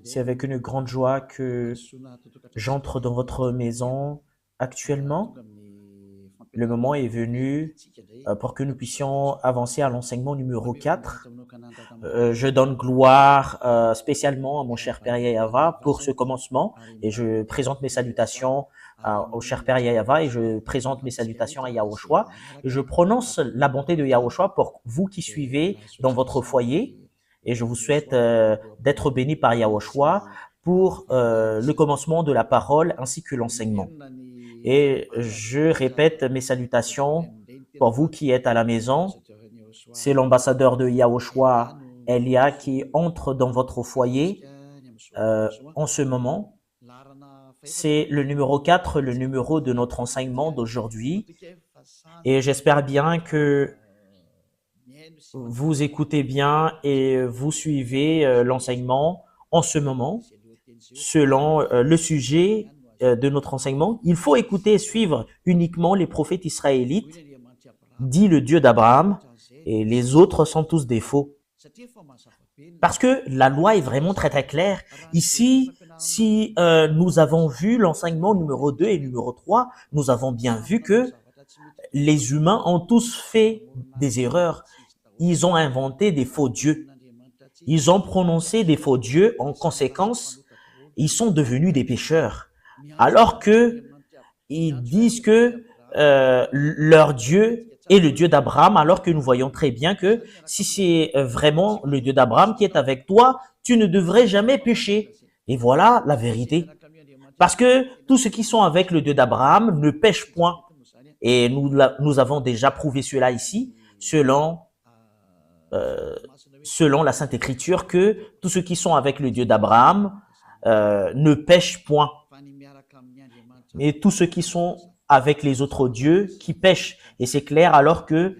C'est avec une grande joie que j'entre dans votre maison actuellement. Le moment est venu pour que nous puissions avancer à l'enseignement numéro 4. Je donne gloire spécialement à mon cher Père Yayava pour ce commencement et je présente mes salutations au cher Père Yayava et je présente mes salutations à Yahushua. Et je prononce la bonté de Yahushua pour vous qui suivez dans votre foyer et je vous souhaite d'être bénis par Yahushua pour le commencement de la parole ainsi que l'enseignement. Et je répète mes salutations pour vous qui êtes à la maison. C'est l'ambassadeur de Yahushua, Elia, qui entre dans votre foyer en ce moment. C'est le numéro 4, le numéro de notre enseignement d'aujourd'hui. Et j'espère bien que vous écoutez bien et vous suivez l'enseignement en ce moment selon le sujet de notre enseignement. Il faut écouter et suivre uniquement les prophètes israélites, dit le Dieu d'Abraham, et les autres sont tous des faux. Parce que la loi est vraiment très très claire. Ici, si nous avons vu l'enseignement numéro 2 et numéro 3, nous avons bien vu que les humains ont tous fait des erreurs. Ils ont inventé des faux dieux. Ils ont prononcé des faux dieux. En conséquence, ils sont devenus des pécheurs. Alors que ils disent que leur Dieu est le Dieu d'Abraham, alors que nous voyons très bien que si c'est vraiment le Dieu d'Abraham qui est avec toi, tu ne devrais jamais pécher. Et voilà la vérité. Parce que tous ceux qui sont avec le Dieu d'Abraham ne pêchent point. Et nous avons déjà prouvé cela ici, selon la Sainte Écriture, que tous ceux qui sont avec le Dieu d'Abraham ne pêchent point. Mais tous ceux qui sont avec les autres dieux qui pêchent. Et c'est clair alors que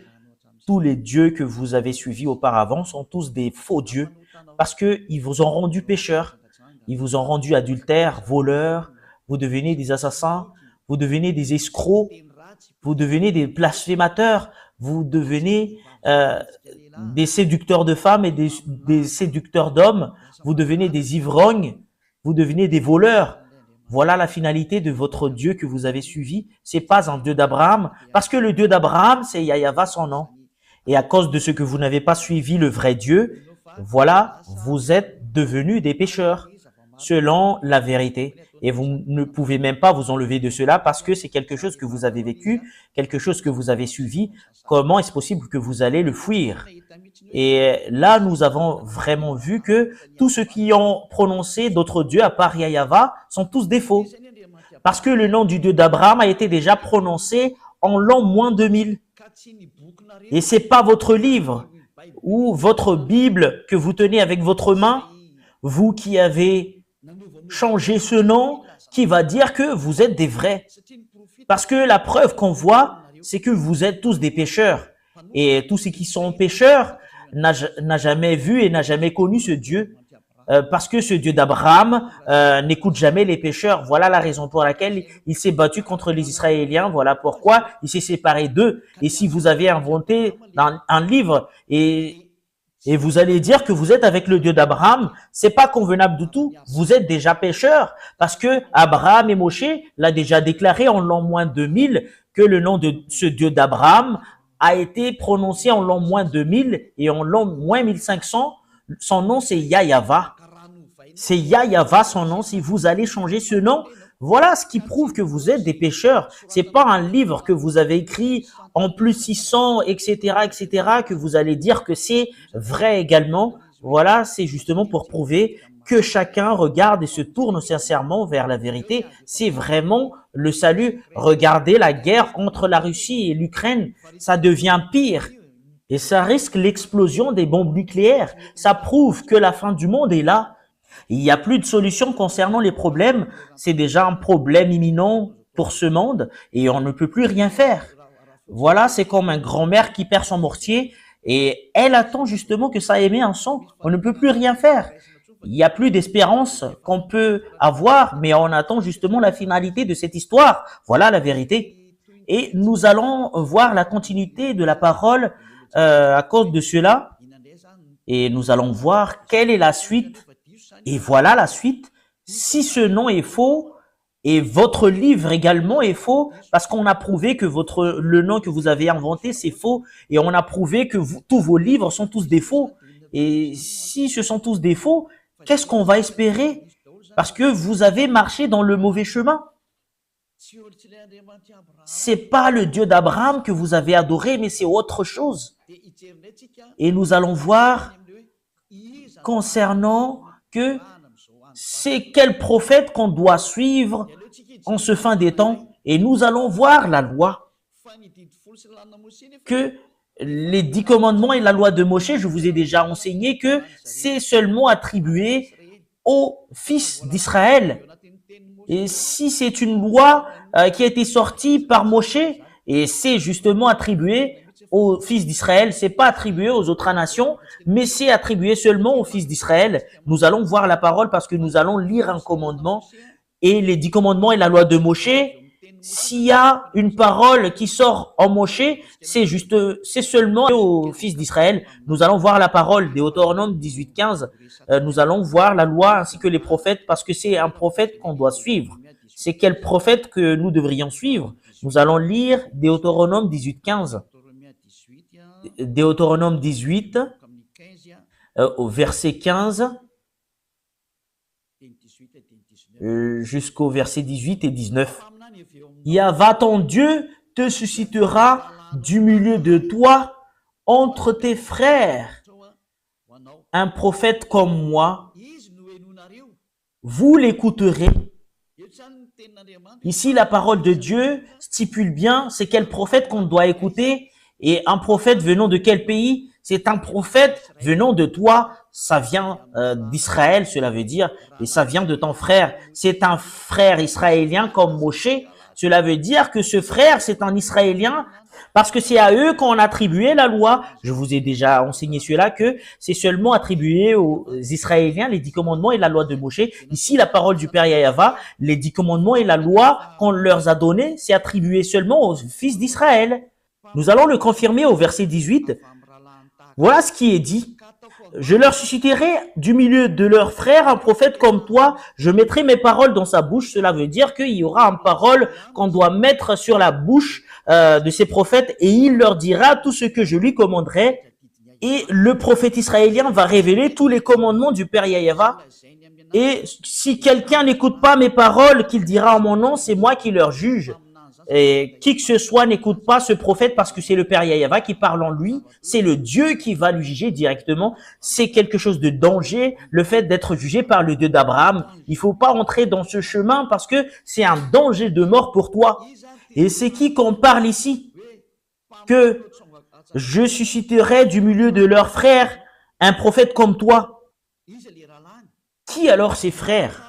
tous les dieux que vous avez suivis auparavant sont tous des faux dieux parce qu'ils vous ont rendu pécheurs. Ils vous ont rendu adultères, voleurs, vous devenez des assassins, vous devenez des escrocs, vous devenez des blasphémateurs, vous devenez des séducteurs de femmes et des séducteurs d'hommes, vous devenez des ivrognes, vous devenez des voleurs. Voilà la finalité de votre Dieu que vous avez suivi. C'est pas un Dieu d'Abraham, parce que le Dieu d'Abraham, c'est Yahava son nom. Et à cause de ce que vous n'avez pas suivi le vrai Dieu, voilà, vous êtes devenus des pécheurs, selon la vérité. Et vous ne pouvez même pas vous enlever de cela parce que c'est quelque chose que vous avez vécu, quelque chose que vous avez suivi. Comment est-ce possible que vous allez le fuir? Et là, nous avons vraiment vu que tous ceux qui ont prononcé d'autres dieux à part Yahava sont tous des faux. Parce que le nom du Dieu d'Abraham a été déjà prononcé en l'an moins 2000. Et c'est pas votre livre ou votre Bible que vous tenez avec votre main, vous qui avez changé ce nom, qui va dire que vous êtes des vrais. Parce que la preuve qu'on voit, c'est que vous êtes tous des pécheurs. Et tous ceux qui sont pécheurs n'a jamais vu et n'a jamais connu ce Dieu. Parce que ce Dieu d'Abraham n'écoute jamais les pécheurs. Voilà la raison pour laquelle il s'est battu contre les Israéliens. Voilà pourquoi il s'est séparé d'eux. Et si vous avez inventé un livre et vous allez dire que vous êtes avec le Dieu d'Abraham, c'est pas convenable du tout. Vous êtes déjà pécheurs parce que Abraham et Moshe l'a déjà déclaré en l'an moins 2000 que le nom de ce Dieu d'Abraham a été prononcé en l'an moins 2000 et en l'an moins 1500. Son nom, c'est Yahava. C'est Yahava son nom. Si vous allez changer ce nom, voilà ce qui prouve que vous êtes des pécheurs. C'est pas un livre que vous avez écrit en plus 600, etc., que vous allez dire que c'est vrai également. Voilà, c'est justement pour prouver que chacun regarde et se tourne sincèrement vers la vérité. C'est vraiment le salut. Regardez la guerre entre la Russie et l'Ukraine. Ça devient pire. Et ça risque l'explosion des bombes nucléaires. Ça prouve que la fin du monde est là. Il n'y a plus de solution concernant les problèmes. C'est déjà un problème imminent pour ce monde et on ne peut plus rien faire. Voilà, c'est comme un grand-mère qui perd son mortier et elle attend justement que ça émet un son. On ne peut plus rien faire. Il n'y a plus d'espérance qu'on peut avoir, mais on attend justement la finalité de cette histoire. Voilà la vérité. Et nous allons voir la continuité de la parole à cause de cela. Et nous allons voir quelle est la suite Et voilà la suite. Si ce nom est faux, et votre livre également est faux, parce qu'on a prouvé que le nom que vous avez inventé, c'est faux, et on a prouvé que tous vos livres sont tous des faux. Et si ce sont tous des faux, qu'est-ce qu'on va espérer? Parce que vous avez marché dans le mauvais chemin. C'est pas le Dieu d'Abraham que vous avez adoré, mais c'est autre chose. Et nous allons voir concernant que c'est quel prophète qu'on doit suivre en ce fin des temps. Et nous allons voir la loi. Que les 10 commandements et la loi de Moshe, je vous ai déjà enseigné que c'est seulement attribué aux fils d'Israël. Et si c'est une loi qui a été sortie par Moshe, et c'est justement attribué aux fils d'Israël, c'est pas attribué aux autres nations, mais c'est attribué seulement aux fils d'Israël. Nous allons voir la parole parce que nous allons lire un commandement et les 10 commandements et la loi de Moshe. S'il y a une parole qui sort en Moshe, c'est seulement aux fils d'Israël. Nous allons voir la parole, Deutéronome 18-15. Nous allons voir la loi ainsi que les prophètes parce que c'est un prophète qu'on doit suivre. C'est quel prophète que nous devrions suivre? Nous allons lire Deutéronome 18-15. Deutéronome 18, au verset 15, jusqu'au verset 18 et 19. Yahva ton Dieu te suscitera du milieu de toi, entre tes frères, un prophète comme moi. Vous l'écouterez. Ici, la parole de Dieu stipule bien c'est quel prophète qu'on doit écouter. Et un prophète venant de quel pays? C'est un prophète venant de toi. Ça vient d'Israël, cela veut dire, et ça vient de ton frère. C'est un frère israélien comme Moshe. Cela veut dire que ce frère, c'est un Israélien parce que c'est à eux qu'on a attribué la loi. Je vous ai déjà enseigné cela, que c'est seulement attribué aux Israéliens, les 10 commandements et la loi de Moshe. Ici, la parole du Père Yahva, les 10 commandements et la loi qu'on leur a donnée, c'est attribué seulement aux fils d'Israël. Nous allons le confirmer au verset 18. Voilà ce qui est dit. Je leur susciterai du milieu de leurs frères un prophète comme toi. Je mettrai mes paroles dans sa bouche. Cela veut dire qu'il y aura une parole qu'on doit mettre sur la bouche de ces prophètes et il leur dira tout ce que je lui commanderai. Et le prophète israélien va révéler tous les commandements du Père Yahva. Et si quelqu'un n'écoute pas mes paroles qu'il dira en mon nom, c'est moi qui leur juge. Et qui que ce soit n'écoute pas ce prophète parce que c'est le Père Yahva qui parle en lui. C'est le Dieu qui va lui juger directement. C'est quelque chose de danger, le fait d'être jugé par le Dieu d'Abraham. Il faut pas entrer dans ce chemin parce que c'est un danger de mort pour toi. Et c'est qui qu'on parle ici? Que je susciterai du milieu de leurs frères un prophète comme toi. Qui alors ces frères?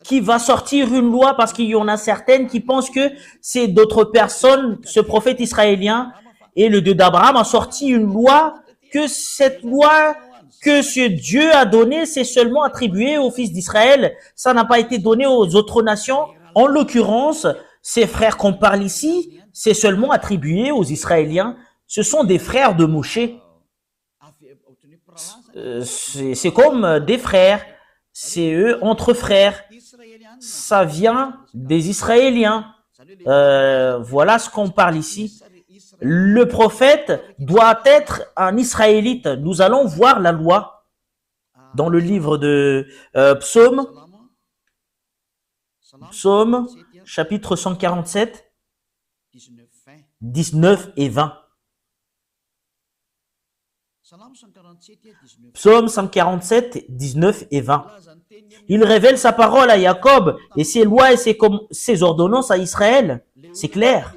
Qui va sortir une loi parce qu'il y en a certaines qui pensent que c'est d'autres personnes, ce prophète israélien et le Dieu d'Abraham a sorti une loi, que cette loi que ce Dieu a donnée, c'est seulement attribué aux fils d'Israël. Ça n'a pas été donné aux autres nations. En l'occurrence, ces frères qu'on parle ici, c'est seulement attribué aux Israéliens. Ce sont des frères de Moshe. C'est comme des frères. C'est eux entre frères. Ça vient des Israéliens. Voilà ce qu'on parle ici. Le prophète doit être un Israélite. Nous allons voir la loi dans le livre de Psaume, chapitre 147, 19 et 20. Psaume 147, 19 et 20. Il révèle sa parole à Jacob et ses lois et ses ordonnances à Israël. C'est clair.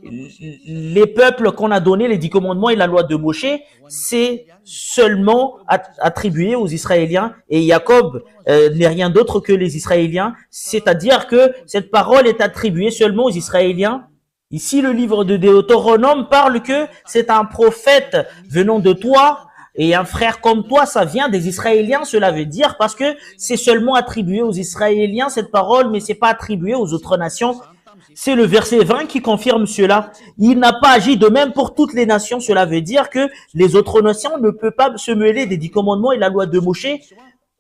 Les peuples qu'on a donné, les 10 commandements et la loi de Moshe, c'est seulement attribué aux Israéliens. Et Jacob n'est rien d'autre que les Israéliens. C'est-à-dire que cette parole est attribuée seulement aux Israéliens. Ici, le livre de Deutéronome parle que c'est un prophète venant de toi. Et un frère comme toi, ça vient des Israéliens, cela veut dire, parce que c'est seulement attribué aux Israéliens, cette parole, mais c'est pas attribué aux autres nations. C'est le verset 20 qui confirme cela. Il n'a pas agi de même pour toutes les nations. Cela veut dire que les autres nations ne peuvent pas se mêler des 10 commandements et la loi de Moshe.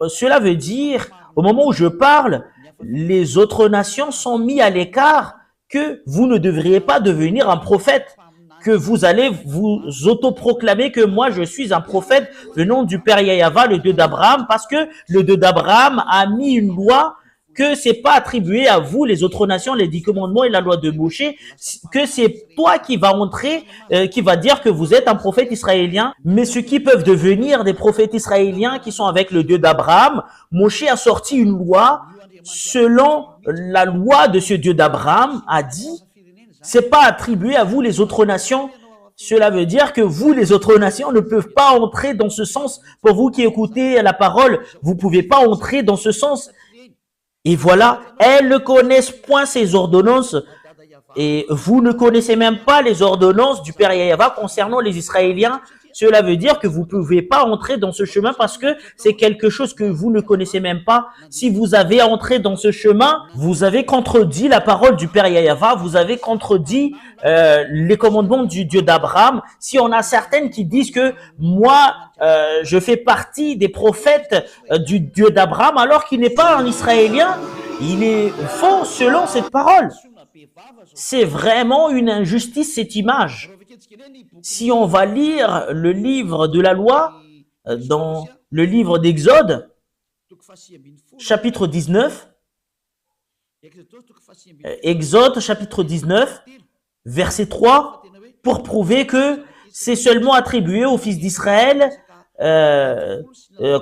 cela veut dire, au moment où je parle, les autres nations sont mis à l'écart, que vous ne devriez pas devenir un prophète, que vous allez vous autoproclamer que moi je suis un prophète venant du Père Yahava, le Dieu d'Abraham, parce que le Dieu d'Abraham a mis une loi que c'est pas attribué à vous, les autres nations, les 10 commandements et la loi de Moshe, que c'est toi qui va entrer, qui va dire que vous êtes un prophète israélien. Mais ceux qui peuvent devenir des prophètes israéliens qui sont avec le Dieu d'Abraham, Moshe a sorti une loi selon la loi de ce Dieu d'Abraham, a dit, c'est pas attribué à vous, les autres nations. Cela veut dire que vous, les autres nations, ne peuvent pas entrer dans ce sens. Pour vous qui écoutez la parole, vous pouvez pas entrer dans ce sens. Et voilà, elles ne connaissent point ces ordonnances. Et vous ne connaissez même pas les ordonnances du Père Yahava concernant les Israéliens. Cela veut dire que vous ne pouvez pas entrer dans ce chemin parce que c'est quelque chose que vous ne connaissez même pas. Si vous avez entré dans ce chemin, vous avez contredit la parole du Père Yahava, vous avez contredit les commandements du Dieu d'Abraham. Si on a certaines qui disent que moi, je fais partie des prophètes du Dieu d'Abraham alors qu'il n'est pas un Israélien, il est faux selon cette parole. C'est vraiment une injustice, cette image. Si on va lire le livre de la loi, dans le livre d'Exode, chapitre 19, Exode, chapitre 19, verset 3, pour prouver que c'est seulement attribué aux fils d'Israël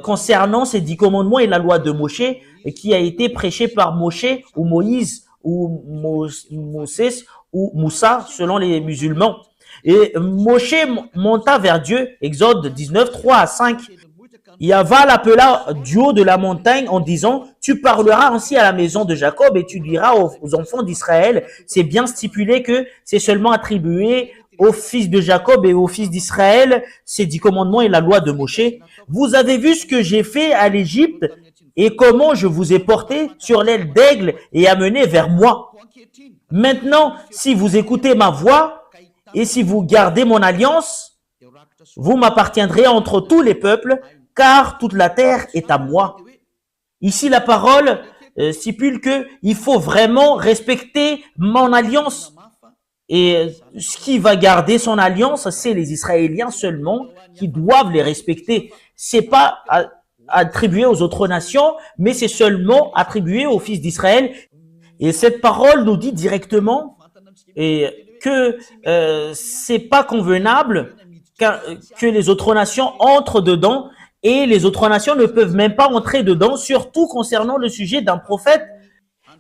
concernant ces 10 commandements et la loi de Moshe, qui a été prêché par Moshe ou Moïse ou Moses ou Moussa selon les musulmans. Et Moshe monta vers Dieu, Exode 19, 3 à 5. Yahva l'appela du haut de la montagne en disant, tu parleras ainsi à la maison de Jacob et tu diras aux enfants d'Israël, c'est bien stipulé que c'est seulement attribué aux fils de Jacob et aux fils d'Israël, ces 10 commandements et la loi de Moshe. Vous avez vu ce que j'ai fait à l'Égypte et comment je vous ai porté sur l'aile d'aigle et amené vers moi. Maintenant, si vous écoutez ma voix, et si vous gardez mon alliance, vous m'appartiendrez entre tous les peuples, car toute la terre est à moi. Ici, la parole stipule que il faut vraiment respecter mon alliance. Et ce qui va garder son alliance, c'est les Israéliens seulement qui doivent les respecter. C'est pas attribué aux autres nations, mais c'est seulement attribué aux fils d'Israël. Et cette parole nous dit directement que c'est pas convenable que les autres nations entrent dedans et les autres nations ne peuvent même pas entrer dedans, surtout concernant le sujet d'un prophète.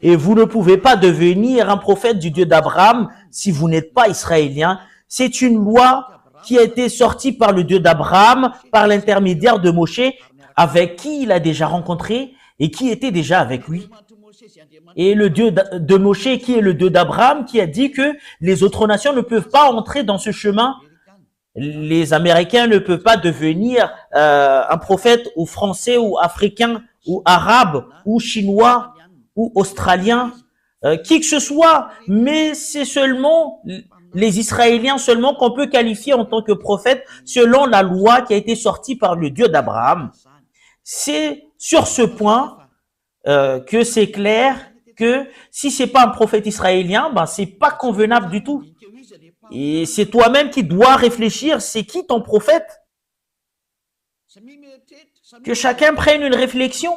Et vous ne pouvez pas devenir un prophète du Dieu d'Abraham si vous n'êtes pas israélien. C'est une loi qui a été sortie par le Dieu d'Abraham, par l'intermédiaire de Moshe, avec qui il a déjà rencontré et qui était déjà avec lui. Et le Dieu de Moshe, qui est le Dieu d'Abraham, qui a dit que les autres nations ne peuvent pas entrer dans ce chemin. Les Américains ne peuvent pas devenir un prophète ou français ou africain ou arabe ou chinois ou australien, qui que ce soit. Mais c'est seulement les Israéliens seulement qu'on peut qualifier en tant que prophète selon la loi qui a été sortie par le Dieu d'Abraham. C'est sur ce point que c'est clair que si c'est pas un prophète israélien, ben c'est pas convenable du tout. Et c'est toi-même qui dois réfléchir, c'est qui ton prophète? Que chacun prenne une réflexion,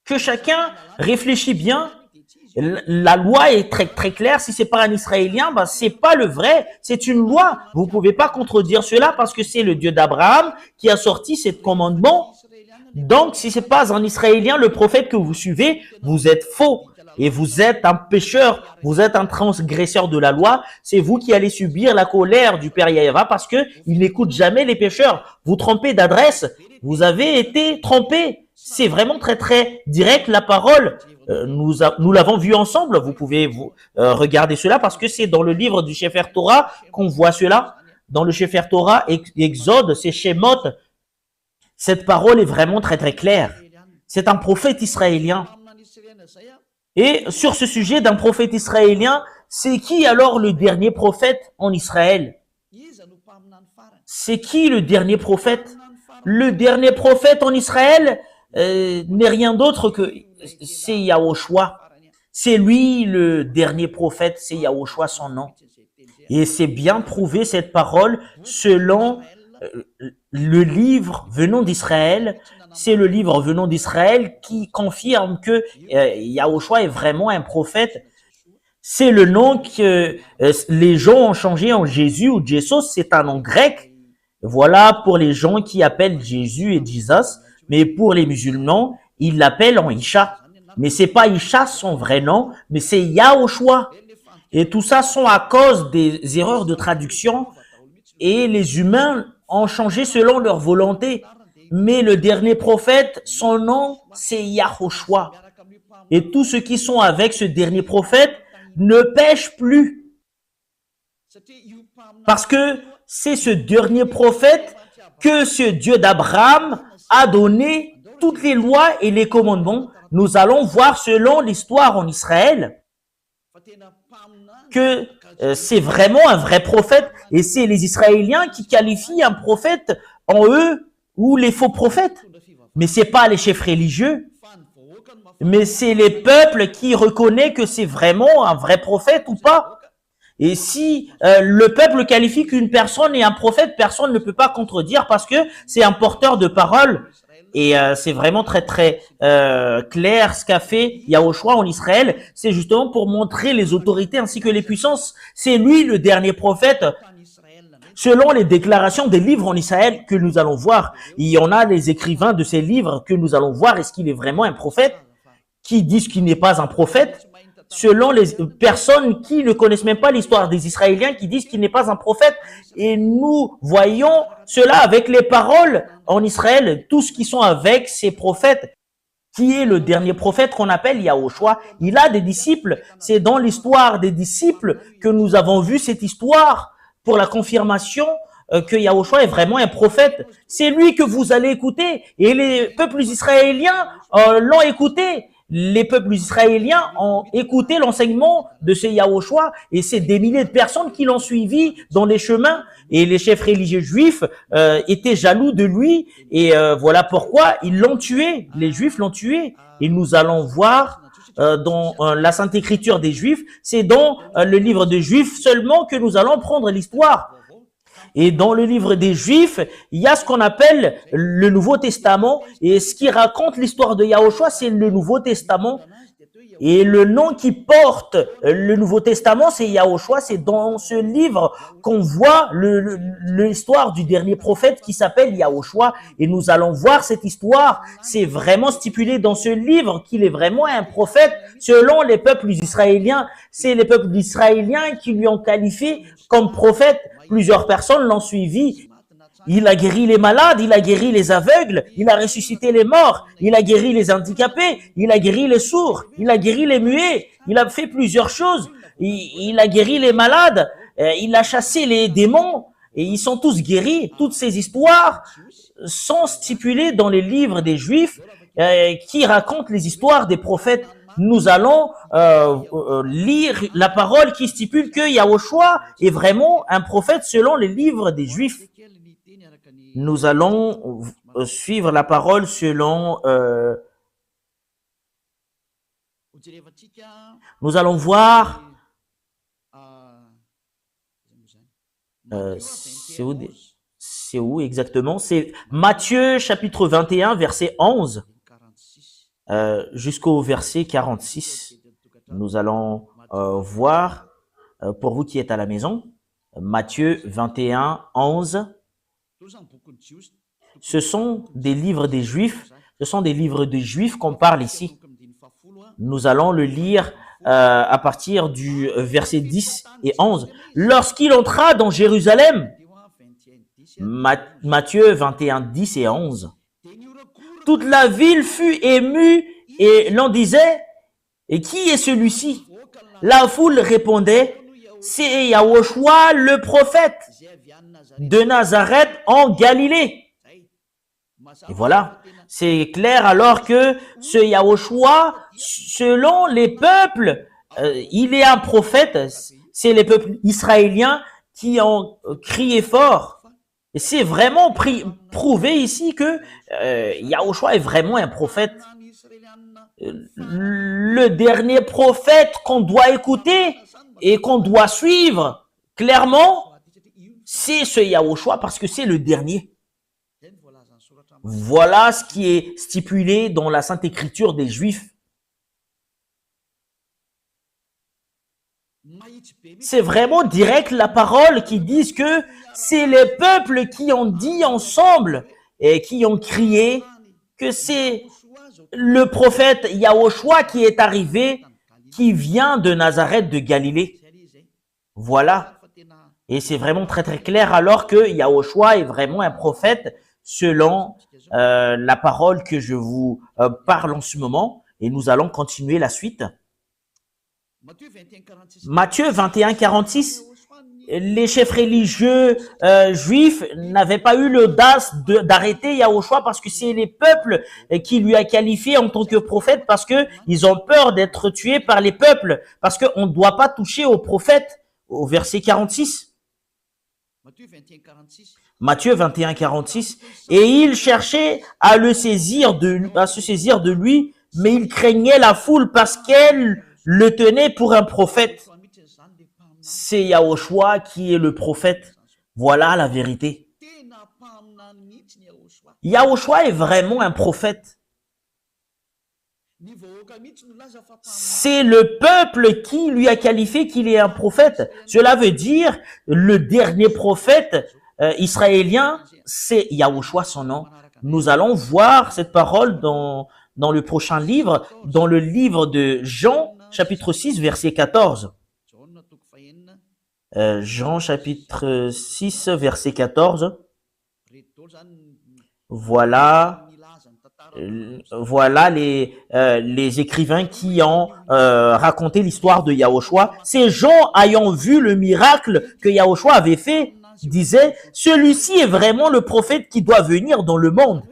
que chacun réfléchit bien. La loi est très très claire. Si c'est pas un Israélien, ben c'est pas le vrai. C'est une loi. Vous pouvez pas contredire cela parce que c'est le Dieu d'Abraham qui a sorti ce commandement. Donc, si c'est pas un Israélien, le prophète que vous suivez, vous êtes faux. Et vous êtes un pécheur, vous êtes un transgresseur de la loi, c'est vous qui allez subir la colère du Père Yahva parce que il n'écoute jamais les pécheurs. Vous trompez d'adresse, vous avez été trompé. C'est vraiment très très direct la parole. Nous l'avons vu ensemble, vous pouvez regarder cela parce que c'est dans le livre du Sefer Torah qu'on voit cela. Dans le Sefer Torah, Exode, c'est Shemot. Cette parole est vraiment très très claire. C'est un prophète israélien. Et sur ce sujet d'un prophète israélien, c'est qui alors le dernier prophète en Israël? C'est qui le dernier prophète? Le dernier prophète en Israël, n'est rien d'autre que c'est Yahushua. C'est lui le dernier prophète, c'est Yahushua son nom. Et c'est bien prouvé cette parole selon le livre venant d'Israël. C'est le livre venant d'Israël qui confirme que Yahushua est vraiment un prophète. C'est le nom que les gens ont changé en Jésus ou Jesus, c'est un nom grec. Voilà pour les gens qui appellent Jésus et Jesus, mais pour les musulmans, ils l'appellent en Isha. Mais c'est pas Isha son vrai nom, mais c'est Yahushua. Et tout ça sont à cause des erreurs de traduction et les humains ont changé selon leur volonté. Mais le dernier prophète, son nom, c'est Yahushua. Et tous ceux qui sont avec ce dernier prophète ne pêchent plus. Parce que c'est ce dernier prophète que ce Dieu d'Abraham a donné toutes les lois et les commandements. Nous allons voir selon l'histoire en Israël que c'est vraiment un vrai prophète et c'est les Israéliens qui qualifient un prophète en eux ou les faux prophètes. Mais c'est pas les chefs religieux, mais c'est les peuples qui reconnaissent que c'est vraiment un vrai prophète ou pas. Et si le peuple qualifie qu'une personne est un prophète, personne ne peut pas contredire parce que c'est un porteur de parole. Et c'est vraiment très clair ce qu'a fait Yahushua en Israël. C'est justement pour montrer les autorités ainsi que les puissances. C'est lui le dernier prophète. Selon les déclarations des livres en Israël que nous allons voir, il y en a les écrivains de ces livres que nous allons voir. Est-ce qu'il est vraiment un prophète? Qui disent qu'il n'est pas un prophète? Selon les personnes qui ne connaissent même pas l'histoire des Israéliens, qui disent qu'il n'est pas un prophète. Et nous voyons cela avec les paroles en Israël, tous qui sont avec ces prophètes. Qui est le dernier prophète qu'on appelle Yahushua? Il a des disciples. C'est dans l'histoire des disciples que nous avons vu cette histoire pour la confirmation que Yahushua est vraiment un prophète. C'est lui que vous allez écouter. Et les peuples israéliens l'ont écouté. Les peuples israéliens ont écouté l'enseignement de ce Yahushua et c'est des milliers de personnes qui l'ont suivi dans les chemins. Et les chefs religieux juifs étaient jaloux de lui et voilà pourquoi ils l'ont tué. Les Juifs l'ont tué. Et nous allons voir dans la Sainte Écriture des Juifs, c'est dans le livre des Juifs seulement que nous allons prendre l'histoire. Et dans le livre des Juifs, il y a ce qu'on appelle le Nouveau Testament. Et ce qui raconte l'histoire de Yahushua, c'est le Nouveau Testament. Et le nom qui porte le Nouveau Testament, c'est Yahushua. C'est dans ce livre qu'on voit l'histoire du dernier prophète qui s'appelle Yahushua. Et nous allons voir cette histoire. C'est vraiment stipulé dans ce livre qu'il est vraiment un prophète selon les peuples israéliens. C'est les peuples israéliens qui lui ont qualifié comme prophète. Plusieurs personnes l'ont suivi. Il a guéri les malades, il a guéri les aveugles, il a ressuscité les morts, il a guéri les handicapés, il a guéri les sourds, il a guéri les muets, il a fait plusieurs choses. Il a guéri les malades, il a chassé les démons et ils sont tous guéris. Toutes ces histoires sont stipulées dans les livres des Juifs qui racontent les histoires des prophètes. Nous allons lire la parole qui stipule que Yahushua est vraiment un prophète selon les livres des Juifs. Nous allons suivre la parole selon... nous allons voir... c'est où exactement? C'est Matthieu chapitre 21, verset 11 jusqu'au verset 46. Nous allons voir, pour vous qui êtes à la maison, Matthieu 21, 11. Ce sont des livres des Juifs. Ce sont des livres des Juifs qu'on parle ici. Nous allons le lire à partir du verset 10 et 11. Lorsqu'il entra dans Jérusalem, Matthieu 21, 10 et 11. Toute la ville fut émue et l'on disait, et qui est celui-ci? La foule répondait, c'est Yahushua le prophète de Nazareth en Galilée. Et voilà, c'est clair alors que ce Yahushua, selon les peuples, il est un prophète. C'est les peuples israéliens qui ont crié fort. Et c'est vraiment prouvé ici que Yahushua est vraiment un prophète. Le dernier prophète qu'on doit écouter et qu'on doit suivre, clairement, c'est ce Yahushua parce que c'est le dernier. Voilà ce qui est stipulé dans la Sainte Écriture des Juifs. C'est vraiment direct la parole qui dit que c'est les peuples qui ont dit ensemble et qui ont crié que c'est le prophète Yahushua qui est arrivé, qui vient de Nazareth de Galilée. Voilà. Et c'est vraiment très très clair alors que Yahushua est vraiment un prophète selon la parole que je vous parle en ce moment. Et nous allons continuer la suite. Matthieu 21, 46. Les chefs religieux juifs n'avaient pas eu l'audace d'arrêter Yahushua parce que c'est les peuples qui lui a qualifié en tant que prophète parce que ils ont peur d'être tués par les peuples parce qu'on ne doit pas toucher aux prophètes au verset 46. Matthieu 21, 46. Et il cherchait à se saisir de lui, mais il craignait la foule parce qu'elle le tenait pour un prophète. C'est Yahushua qui est le prophète. Voilà la vérité. Yahushua est vraiment un prophète. C'est le peuple qui lui a qualifié qu'il est un prophète. Cela veut dire le dernier prophète israélien, c'est Yahushua son nom. Nous allons voir cette parole dans le prochain livre, dans le livre de Jean, chapitre 6, verset 14. Jean chapitre 6, verset 14. Voilà les écrivains qui ont raconté l'histoire de Yahushua. Ces gens ayant vu le miracle que Yahushua avait fait, disaient, celui-ci est vraiment le prophète qui doit venir dans le monde.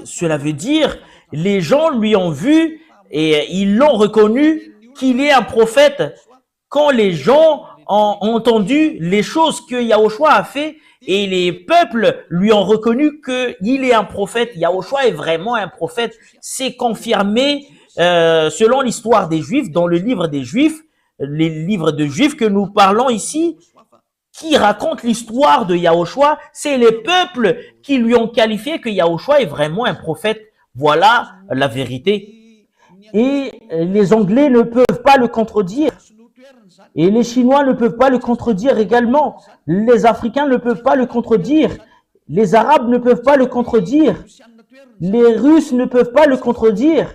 Cela veut dire, les gens lui ont vu et ils l'ont reconnu qu'il est un prophète. Quand les gens ont entendu les choses que Yahushua a fait et les peuples lui ont reconnu qu'il est un prophète, Yahushua est vraiment un prophète, c'est confirmé selon l'histoire des Juifs, dans le livre des Juifs, les livres de Juifs que nous parlons ici, qui racontent l'histoire de Yahushua, c'est les peuples qui lui ont qualifié que Yahushua est vraiment un prophète. Voilà la vérité. Et les Anglais ne peuvent pas le contredire. Et les Chinois ne peuvent pas le contredire également. Les Africains ne peuvent pas le contredire. Les Arabes ne peuvent pas le contredire. Les Russes ne peuvent pas le contredire.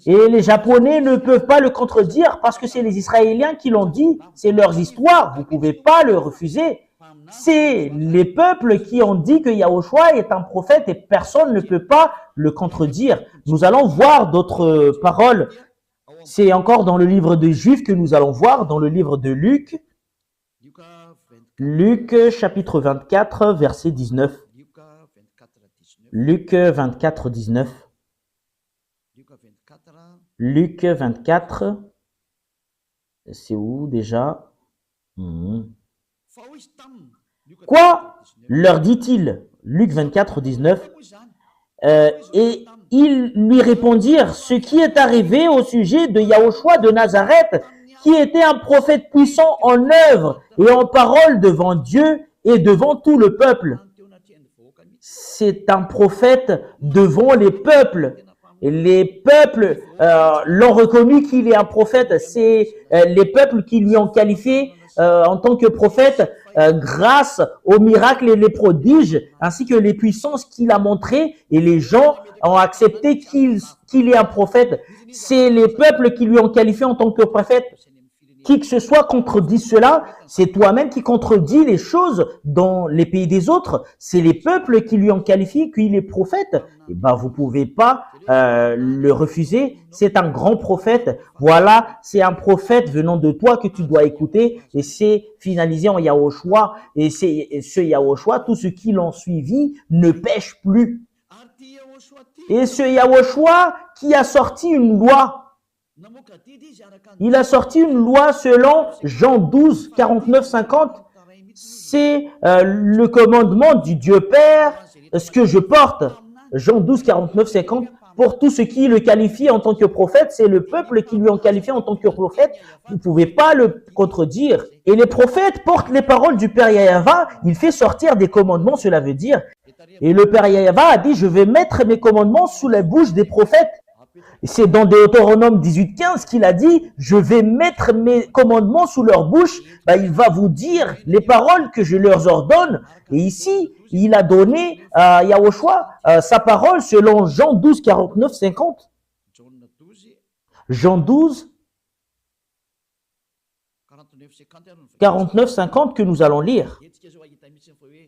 Et les Japonais ne peuvent pas le contredire parce que c'est les Israéliens qui l'ont dit. C'est leurs histoires. Vous ne pouvez pas le refuser. C'est les peuples qui ont dit que Yahushua est un prophète et personne ne peut pas le contredire. Nous allons voir d'autres paroles. C'est encore dans le livre des Juifs que nous allons voir, dans le livre de Luc. Luc chapitre 24, verset 19. Luc 24, 19. Luc 24, c'est où déjà? Quoi? Leur dit-il, Luc 24, 19. Et ils lui répondirent, ce qui est arrivé au sujet de Yahushua de Nazareth, qui était un prophète puissant en œuvre et en parole devant Dieu et devant tout le peuple. C'est un prophète devant les peuples. Et les peuples l'ont reconnu qu'il est un prophète. C'est les peuples qui lui ont qualifié en tant que prophète grâce aux miracles et les prodiges, ainsi que les puissances qu'il a montrées. Et les gens ont accepté qu'il est un prophète. C'est les peuples qui lui ont qualifié en tant que prophète. Qui que ce soit contredit cela, c'est toi-même qui contredis les choses dans les pays des autres. C'est les peuples qui lui ont qualifié qu'il est prophète. Eh ben, vous pouvez pas le refuser. C'est un grand prophète. Voilà, c'est un prophète venant de toi que tu dois écouter. Et c'est finalisé en Yahushua. Et c'est ce Yahushua, tous ceux qui l'ont suivi ne pêchent plus. Et ce Yahushua qui a sorti une loi. Il a sorti une loi selon Jean 12, 49, 50. c'est le commandement du Dieu Père, ce que je porte. Jean 12, 49, 50. Pour tout ce qui le qualifie en tant que prophète, c'est le peuple qui lui en qualifie en tant que prophète. Vous ne pouvez pas le contredire. Et les prophètes portent les paroles du Père Yahva. Il fait sortir des commandements, cela veut dire. Et le Père Yahva a dit, je vais mettre mes commandements sous la bouche des prophètes. C'est dans Deutéronome 18:15 qu'il a dit, je vais mettre mes commandements sous leur bouche. Il va vous dire les paroles que je leur ordonne. Et ici, il a donné à Yahushua sa parole selon Jean 12, 49, 50. Jean 12, 49, 50 que nous allons lire.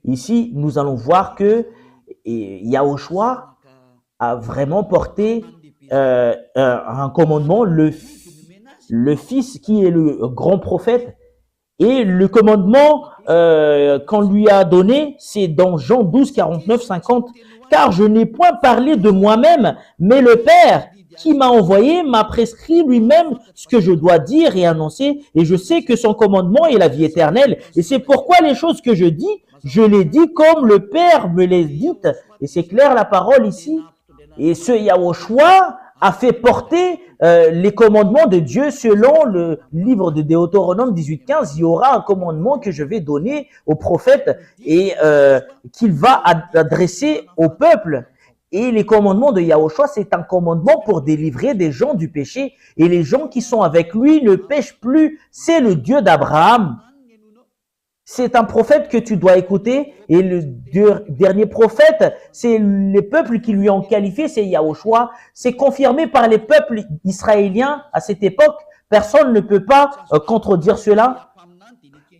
Ici, nous allons voir que Yahushua a vraiment porté un commandement, le Fils qui est le grand prophète, et le commandement qu'on lui a donné, c'est dans Jean 12, 49, 50. Car je n'ai point parlé de moi-même, mais le Père qui m'a envoyé m'a prescrit lui-même ce que je dois dire et annoncer, et je sais que son commandement est la vie éternelle. Et c'est pourquoi les choses que je dis, je les dis comme le Père me les dit. Et c'est clair la parole ici. Et ce Yahushua a fait porter les commandements de Dieu selon le livre de Deutéronome 18:15. Il y aura un commandement que je vais donner au prophète et qu'il va adresser au peuple. Et les commandements de Yahushua, c'est un commandement pour délivrer des gens du péché. Et les gens qui sont avec lui ne pêchent plus. C'est le Dieu d'Abraham. C'est un prophète que tu dois écouter. Et le dernier prophète, c'est les peuples qui lui ont qualifié, c'est Yahushua. C'est confirmé par les peuples israéliens à cette époque. Personne ne peut pas contredire cela.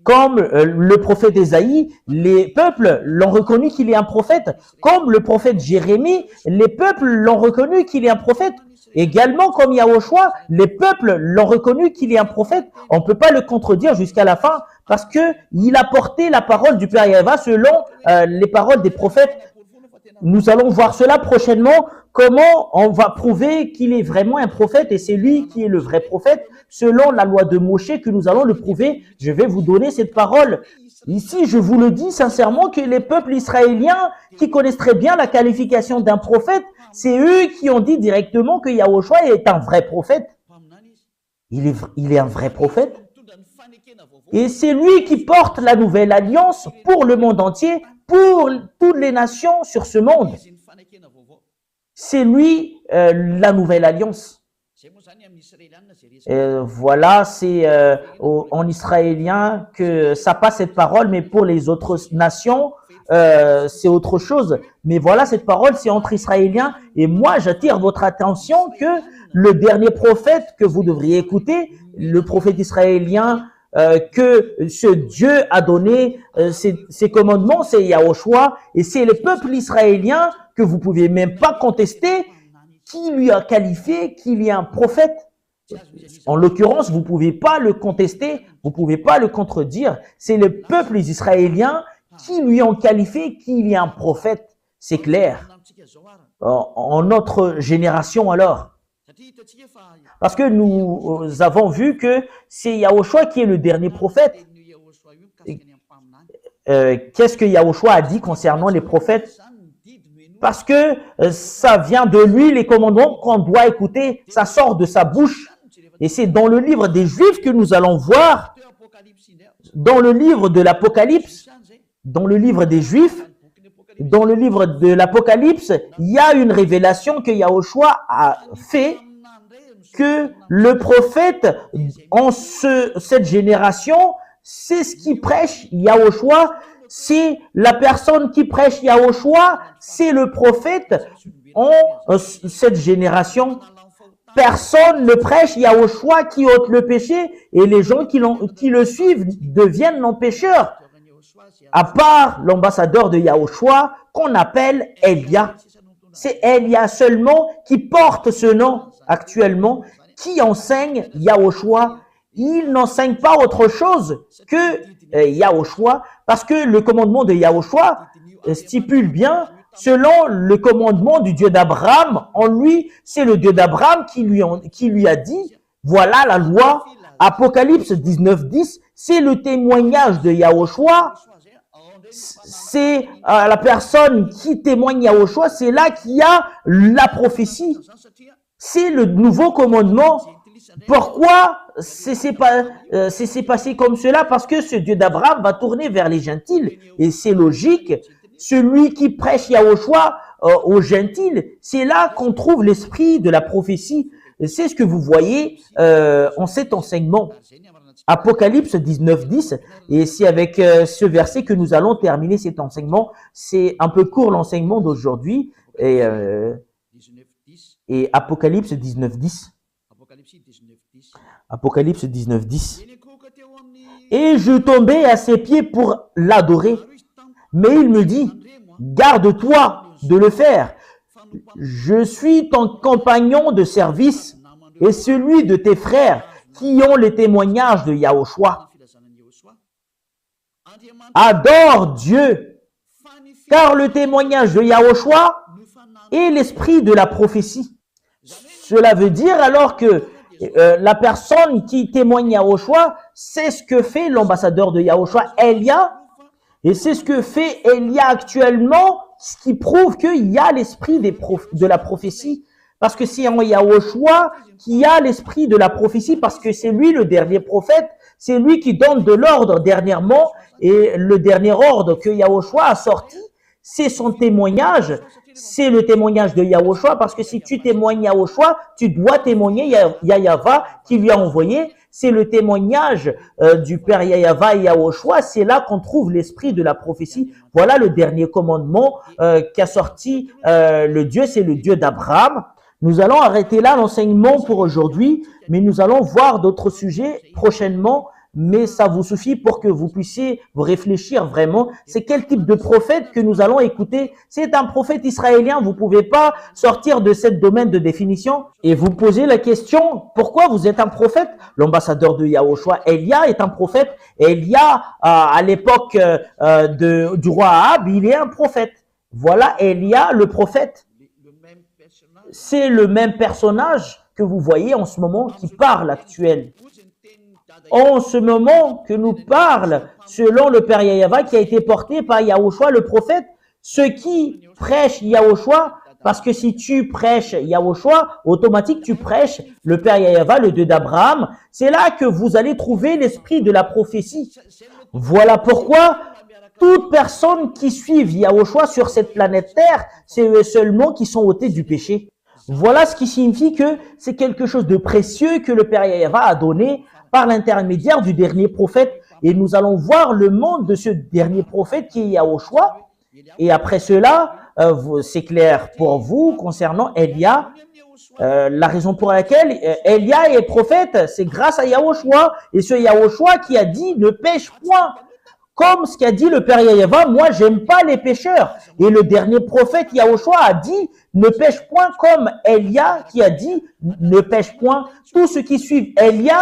Comme le prophète Ésaïe, les peuples l'ont reconnu qu'il est un prophète. Comme le prophète Jérémie, les peuples l'ont reconnu qu'il est un prophète. Également, comme Yahushua, les peuples l'ont reconnu qu'il est un prophète. On ne peut pas le contredire jusqu'à la fin parce que il a porté la parole du Père Yahva selon les paroles des prophètes. Nous allons voir cela prochainement, comment on va prouver qu'il est vraiment un prophète et c'est lui qui est le vrai prophète. Selon la loi de Moshe que nous allons le prouver, je vais vous donner cette parole. Ici, je vous le dis sincèrement que les peuples israéliens qui connaissent très bien la qualification d'un prophète, c'est eux qui ont dit directement que Yahushua est un vrai prophète. Il est un vrai prophète. Et c'est lui qui porte la nouvelle alliance pour le monde entier, pour toutes les nations sur ce monde. C'est lui la nouvelle alliance. Voilà, c'est en israélien que ça passe cette parole, mais pour les autres nations, c'est autre chose. Mais voilà, cette parole, c'est entre Israéliens. Et moi, j'attire votre attention que le dernier prophète que vous devriez écouter, le prophète israélien, que ce Dieu a donné ses commandements, c'est Yahushua, et c'est le peuple israélien que vous pouvez même pas contester, qui lui a qualifié qu'il est un prophète. En l'occurrence, vous pouvez pas le contester, vous pouvez pas le contredire. C'est le peuple israélien qui lui ont qualifié qu'il est un prophète. C'est clair. En notre génération alors. Parce que nous avons vu que c'est Yahushua qui est le dernier prophète. Qu'est-ce que Yahushua a dit concernant les prophètes? Parce que ça vient de lui, les commandements qu'on doit écouter, ça sort de sa bouche. Et c'est dans le livre des Juifs que nous allons voir, dans le livre de l'Apocalypse, dans le livre des Juifs, dans le livre de l'Apocalypse, il y a une révélation que Yahushua a fait, que le prophète en cette génération, c'est ce qui prêche Yahushua, c'est la personne qui prêche Yahushua, c'est le prophète en cette génération. Personne ne prêche Yahushua qui ôte le péché et les gens qui le suivent deviennent non-pécheurs. À part l'ambassadeur de Yahushua qu'on appelle Elia. C'est Elia seulement qui porte ce nom actuellement, qui enseigne Yahushua. Il n'enseigne pas autre chose que Yahushua, parce que le commandement de Yahushua stipule bien, selon le commandement du Dieu d'Abraham, en lui, c'est le Dieu d'Abraham qui lui a dit, voilà la loi, Apocalypse 19:10, c'est le témoignage de Yahushua. C'est la personne qui témoigne Yahushua, c'est là qu'il y a la prophétie. C'est le nouveau commandement. Pourquoi c'est passé comme cela? Parce que ce Dieu d'Abraham va tourner vers les gentils. Et c'est logique. Celui qui prêche Yahushua aux gentils, c'est là qu'on trouve l'esprit de la prophétie. C'est ce que vous voyez en cet enseignement. Apocalypse 19:10, et c'est avec ce verset que nous allons terminer cet enseignement. C'est un peu court l'enseignement d'aujourd'hui, et Apocalypse 19:10. Apocalypse 19:10. Et je tombais à ses pieds pour l'adorer, mais il me dit, garde-toi de le faire. Je suis ton compagnon de service et celui de tes frères qui ont les témoignages de Yahushua. Adore Dieu, car le témoignage de Yahushua est l'esprit de la prophétie. Cela veut dire alors que la personne qui témoigne Yahushua, c'est ce que fait l'ambassadeur de Yahushua, Elia, et c'est ce que fait Elia actuellement, ce qui prouve qu'il y a l'esprit de la prophétie. Parce que c'est en Yahushua qui a l'esprit de la prophétie, parce que c'est lui le dernier prophète, c'est lui qui donne de l'ordre dernièrement, et le dernier ordre que Yahushua a sorti, c'est son témoignage, c'est le témoignage de Yahushua, parce que si tu témoignes Yahushua, tu dois témoigner Yahava qui lui a envoyé, c'est le témoignage du Père Yahava et Yahushua, c'est là qu'on trouve l'esprit de la prophétie. Voilà le dernier commandement qu'a sorti le Dieu, c'est le Dieu d'Abraham. Nous allons arrêter là l'enseignement pour aujourd'hui, mais nous allons voir d'autres sujets prochainement, mais ça vous suffit pour que vous puissiez vous réfléchir vraiment. C'est quel type de prophète que nous allons écouter? C'est un prophète israélien, vous pouvez pas sortir de ce domaine de définition et vous posez la question, pourquoi vous êtes un prophète? L'ambassadeur de Yahushua, Elia, est un prophète. Elia, à l'époque du roi Ahab, il est un prophète. Voilà Elia, le prophète. C'est le même personnage que vous voyez en ce moment qui parle actuel. En ce moment que nous parle, selon le Père Yahava qui a été porté par Yahushua le prophète, ceux qui prêchent Yahushua, parce que si tu prêches Yahushua, automatiquement tu prêches le Père Yahava, le Dieu d'Abraham. C'est là que vous allez trouver l'esprit de la prophétie. Voilà pourquoi toute personne qui suit Yahushua sur cette planète Terre, c'est eux seulement qui sont ôtés du péché. Voilà ce qui signifie que c'est quelque chose de précieux que le Père Yahava a donné par l'intermédiaire du dernier prophète. Et nous allons voir le monde de ce dernier prophète qui est Yahushua. Et après cela, c'est clair pour vous concernant Elia. La raison pour laquelle Elia est prophète, c'est grâce à Yahushua. Et ce Yahushua qui a dit ne pêche point. Comme ce qu'a dit le Père Yahava, moi j'aime pas les pécheurs. Et le dernier prophète Yahushua a dit ne pêche point, comme Elia qui a dit ne pêche point. Tous ceux qui suivent Elia